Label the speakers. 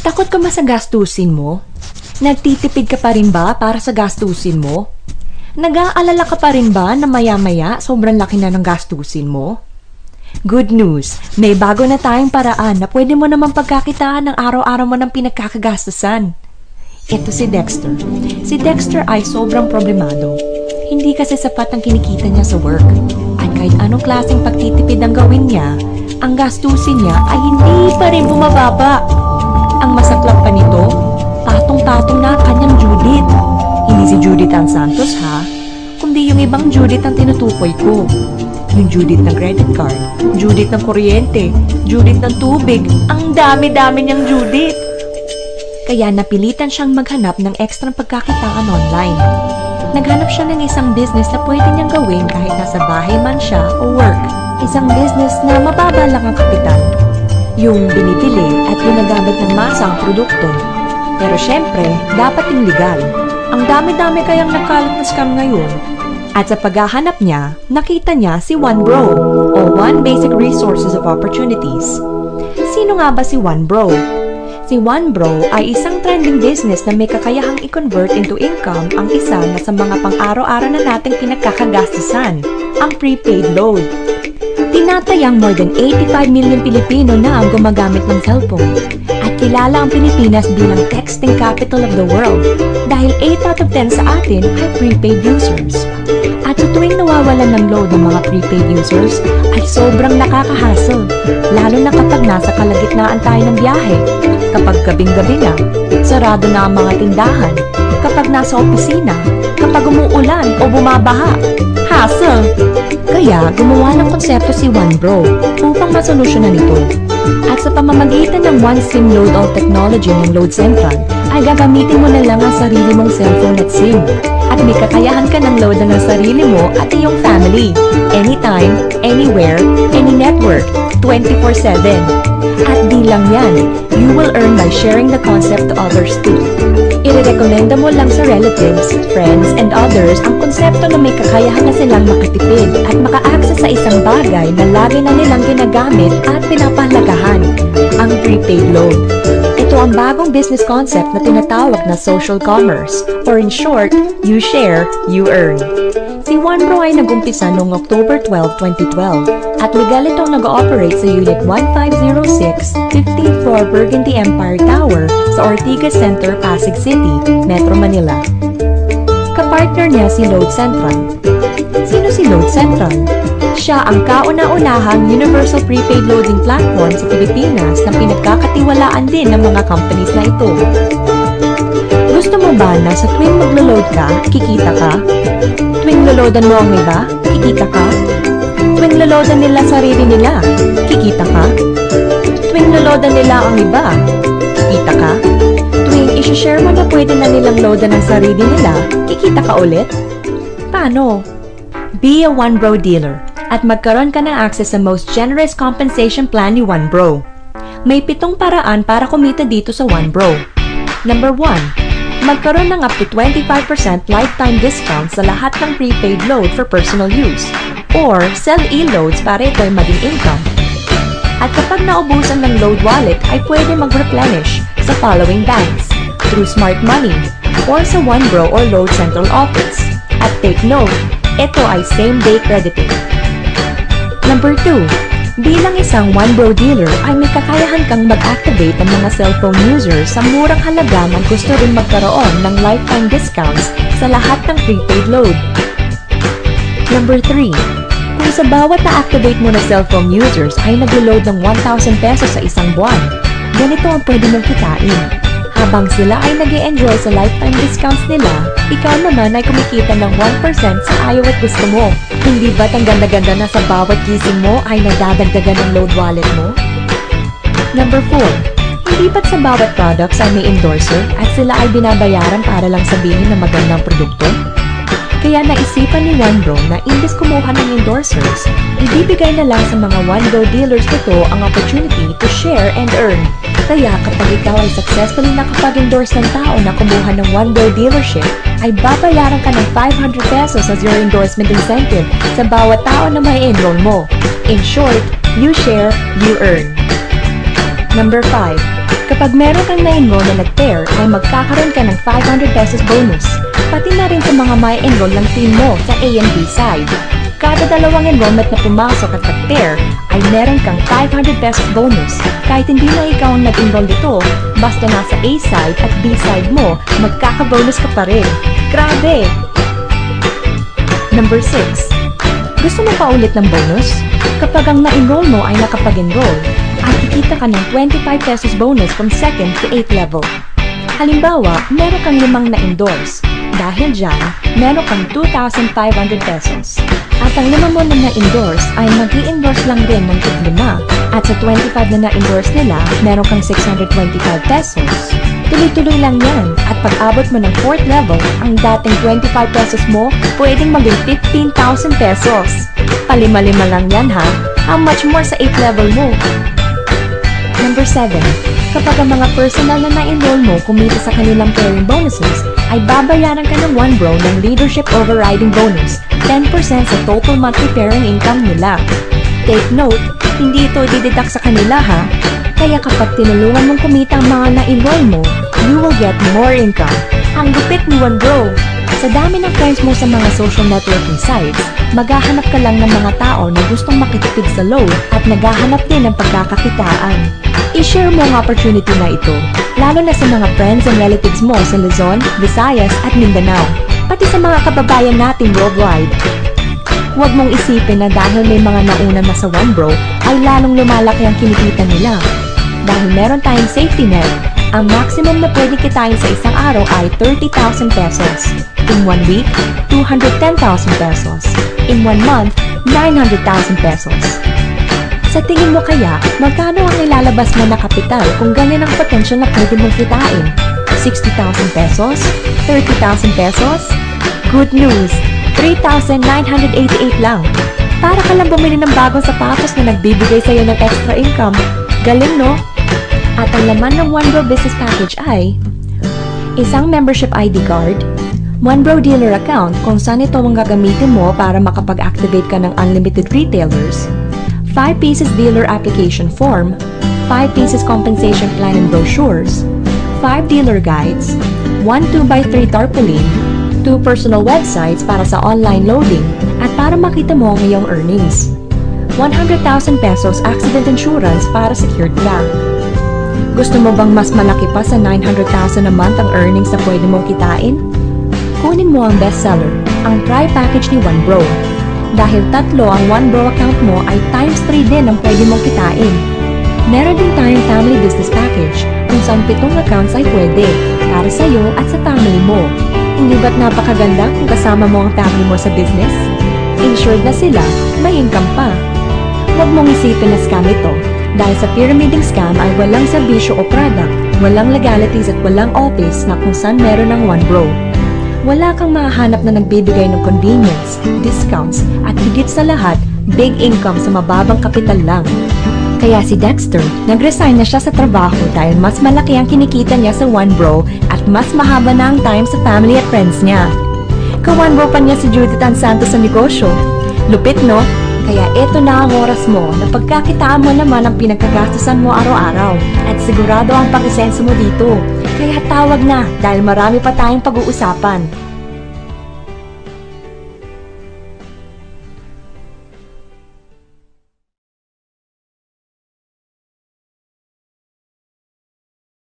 Speaker 1: Takot ka ba sa gastusin mo? Nagtitipid ka pa rin ba para sa gastusin mo? Nag-aalala ka pa rin ba na maya-maya sobrang laki na ng gastusin mo? Good news! May bago na tayong paraan na pwede mo naman pagkakitaan ng araw-araw mo ng pinagkakagastusan. Ito si Dexter. Si Dexter ay sobrang problemado. Hindi kasi sapat ang kinikita niya sa work. At kahit anong klaseng pagtitipid ang gawin niya, ang gastusin niya ay hindi pa rin bumababa. Ang masaklap pa nito, patong-patong na kanyang Judith. Hindi si Judith ang Santos ha, kundi yung ibang Judith ang tinutukoy ko. Yung Judith ng credit card, Judith ng kuryente, Judith ng tubig, ang dami-dami niyang Judith. Kaya napilitan siyang maghanap ng ekstrang pagkakitaan online. Naghanap siya ng isang business na pwede niyang gawin kahit nasa bahay man siya o work. Isang business na mababa lang ang kapital. Yung binibili at ginagamit ng masa ang produkto. Pero syempre, dapat yung legal. Ang dami-dami kayang nagkalat na scam ngayon. At sa paghahanap niya, nakita niya si OneBro o One Basic Resources of Opportunities. Sino nga ba si OneBro? Si OneBro ay isang trending business na may kakayahang i-convert into income ang isa na sa mga pang-araw-araw na nating pinagkakagastusan, ang prepaid load. Tinatayang more than 85 million Pilipino na ang gumagamit ng cellphone. At kilala ang Pilipinas bilang texting capital of the world dahil 8 out of 10 sa atin ay prepaid users. At sa tuwing nawawalan ng load ng mga prepaid users ay sobrang nakakahassle, lalo na kapag nasa kalagitnaan tayo ng biyahe, kapag gabing-gabi na, sarado na ang mga tindahan, kapag nasa opisina, kapag umuulan o bumabaha. Hassle! Kaya gumawa ng konsepto si OneBro upang masolusyonan ito. At sa pamamagitan ng One SIM Load All technology ng Load Central, ay gagamitin mo na lang ang sarili mong cellphone at SIM. At may kakayahan ka ng load ng sarili mo at iyong family. Anytime, anywhere, any network, 24/7. At di lang yan, you will earn by sharing the concept to others too. Irerekomenda mo lang sa relatives, friends, and others ang konsepto na may kakayahan na silang makatipid at maka-access sa isang bagay na lagi na nilang ginagamit at pinapahalagahan, ang prepaid load. Ito ang bagong business concept na tinatawag na social commerce, or in short, you share, you earn. Si OneBro ay nag-umpisa noong October 12, 2012 at legal itong nag-ooperate sa Unit 1506, 15th floor Burgundy Empire Tower sa Ortigas Center, Pasig City, Metro Manila. Kapartner niya si Load Central. Sino si Load Central? Siya ang kauna-unahang universal prepaid loading platform sa Pilipinas na pinagkakatiwalaan din ng mga companies na ito. Gusto mo ba na sa tuwing maglo-load ka, kikita ka? Tuwing loloadan mo ang iba, kikita ka? Tuwing loloadan nila sarili nila, kikita ka? Tuwing loloadan nila ang iba, kikita ka? Tuwing isi-share mo na pwede na nilang loadan ang sarili nila, kikita ka ulit? Paano? Be a OneBro dealer at magkaroon ka ng access sa most generous compensation plan ni OneBro. May 7 paraan para kumita dito sa OneBro. Number 1. Magkaroon ng up to 25% lifetime discount sa lahat ng prepaid load for personal use or sell e-loads para ito ay maging income. At kapag naubusan ng load wallet ay pwede mag-replenish sa following banks through Smart Money or sa OneBro or Load Central Office. At take note, ito ay same-day crediting. Number 2. Bilang isang OneBro dealer ay may kakayahan kang mag-activate ng mga cellphone users sa murang halaga na gusto rin magkaroon ng lifetime discounts sa lahat ng prepaid load. Number 3. Kung sa bawat na-activate mo na cellphone users ay nag-load ng 1,000 pesos sa isang buwan, ganito ang pwede mong kitain. Habang sila ay nag-e-enjoy sa lifetime discounts nila, ikaw naman ay kumikita ng 1% sa ayaw at gusto mo. Hindi ba't ang ganda-ganda na sa bawat gising mo ay nadadagdagan ng load wallet mo? Number 4. Hindi ba't sa bawat products ay may endorser at sila ay binabayaran para lang sabihin na magandang produkto? Kaya naisipan ni OneBro na imbes kumuha ng endorsers, ibibigay na lang sa mga OneBro dealers nito ang opportunity to share and earn. Kaya kapag ikaw ay successfully nakapag-endorse ng tao na kumuha ng OneBro dealership, ay babayaran ka ng 500 pesos as your endorsement incentive sa bawat tao na may enroll mo. In short, you share, you earn. Number 5. Kapag meron kang na-enroll na nag-pair, ay magkakaroon ka ng 500 pesos bonus. Pati na rin sa mga may enroll ng team mo sa A and B side. Kada dalawang enrollment na pumasok at nag-pair, ay meron kang 500 pesos bonus. Kahit hindi na ikaw ang nag-enroll dito, basta nasa A side at B side mo, magkaka-bonus ka pa rin. Grabe! Number 6. Gusto mo pa ulit ng bonus? Kapag ang na-enroll mo ay nakapag-enroll, ay kikita ka ng 25 pesos bonus from 2nd to 8th level. Halimbawa, meron kang 5 na-endorse. Dahil dyan, meron kang 2,500 pesos. At ang 5 mo na na-endorse ay mag-i-endorse lang din ng 5. At sa 25 na na-endorse nila, meron kang 625 pesos. Tuloy-tuloy lang yan. At pag-abot mo ng 4th level, ang dating 25 pesos mo, pwedeng maging 15,000 pesos. Palima-lima lang yan ha. How much more sa 8th level mo? Number 7. Kapag ang mga personal na na-enroll mo kumita sa kanilang pairing bonuses, ay babayaran ka ng 1 bro ng leadership overriding bonus, 10% sa total monthly pairing income nila. Take note, hindi ito dideduct sa kanila ha. Kaya kapag tinulungan mong kumita ang mga na-enroll mo, you will get more income. Ang gupit ni 1 bro! Sa dami ng friends mo sa mga social networking sites, maghahanap ka lang ng mga tao na gustong makitipid sa load at naghahanap din ng pagkakakitaan. I-share mo ang opportunity na ito, lalo na sa mga friends and relatives mo sa Luzon, Visayas at Mindanao, pati sa mga kababayan natin worldwide. Huwag mong isipin na dahil may mga nauna na sa 1 bro, ay lalong lumalaki ang kinikita nila. Dahil meron tayong safety net, ang maximum na pwede kitain sa isang araw ay 30,000 pesos. In 1 week, 210,000 pesos. In 1 month, 900,000 pesos. Sa tingin mo kaya, magkano ang ilalabas mo na kapital kung ganyan ang potential na pwede mong kitain? 60,000 pesos? 30,000 pesos? Good news! 3,988 lang. Para ka lang bumili ng bagong sapatos na nagbibigay sa'yo ng extra income. Galing no? At ang laman ng 1 bro business package ay isang membership ID card, 1 bro dealer account kung saan ito ang gagamitin mo para makapag-activate ka ng unlimited retailers, 5 pieces dealer application form, 5 pieces compensation plan and brochures, 5 dealer guides, 1 2x3 tarpaulin, 2 personal websites para sa online loading at para makita mo ang iyong earnings, 100,000 pesos accident insurance para secured ka. Gusto mo bang mas malaki pa sa 900,000 a month ang earnings na pwede mong kitain? Kunin mo ang bestseller, ang Try Package ni 1 bro. Dahil 3 ang 1 bro account mo ay times 3 din ang pwede mong kitain. Meron din tayong family business package kung saan 7 accounts ay pwede para sa iyo at sa family mo. Hindi ba't napakaganda kung kasama mo ang family mo sa business? Insured na sila, may income pa. Huwag mong isipin na scam ito. Dahil sa pyramiding scam ay walang serbisyo o product, walang legalities at walang office na kung saan meron ng 1 bro. Wala kang mahahanap na nagbibigay ng convenience, discounts, at higit sa lahat, big income sa mababang kapital lang. Kaya si Dexter, nag-resign na siya sa trabaho dahil mas malaki ang kinikita niya sa 1 bro at mas mahaba na ang time sa family at friends niya. Ka-1 bro pa niya si Judith Ann Santos sa negosyo. Lupit no? Kaya eto na ang oras mo na pagkakitaan mo naman ang pinagkagastusan mo araw-araw at sigurado ang pakisenso mo dito. Kaya tawag na dahil marami pa tayong pag-uusapan.